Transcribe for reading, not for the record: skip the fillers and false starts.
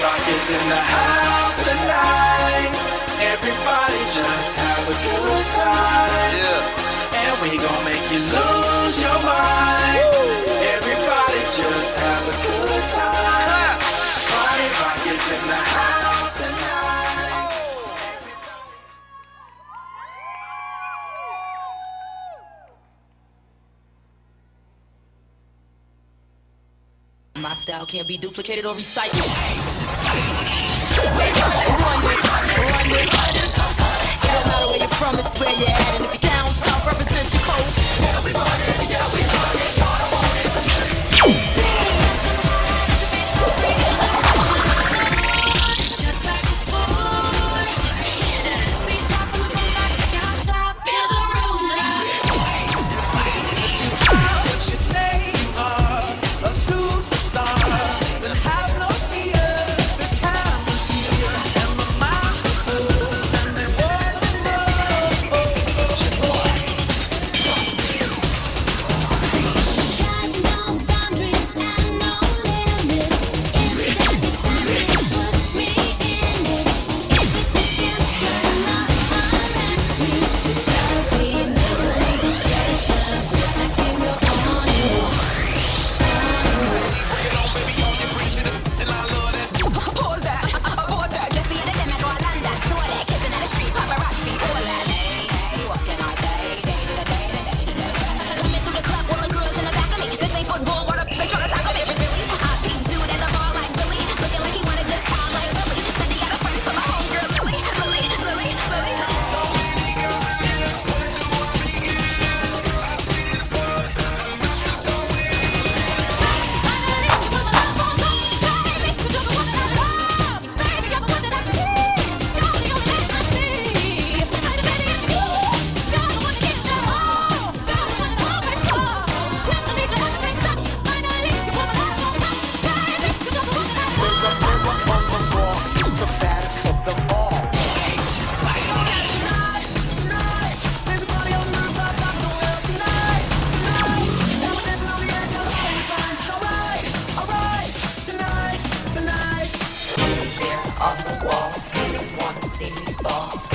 Rock is in the house tonight. Everybody just have a good time. Yeah. And we gon' make you lose your mind. Woo. Everybody just have a good time. Party Rock is in the house tonight. My style can't be duplicated or recycled. Run this. It don't matter where you're from, it's where you're at. And if you down south, represent your coast. Everybody, yeah, we party, y'all want it. Just like before, we start from the front, can't stop, feel the room rock. What you say are a superstar, then have no fear. The camera's here and the microphone, and they want to know. Got no boundaries and no limits. If that's exciting, put me in it. If it's against your law, arrest me. There'll be no rejection. I can go on and on. Pause that, avoid that. Just the other day, I go to London. Saw that kissing in the street, paparazzi, all that. Hey, what can I say? Day to day. Coming through the club, all the girls in the back of me. This ain't football, what up? They tryna tackle me, really? I peep dude as a ball like Billy, looking like he wanted this time like Lily. Said he got a friend for my homegirl Lily. On the wall, haters wanna see me fall.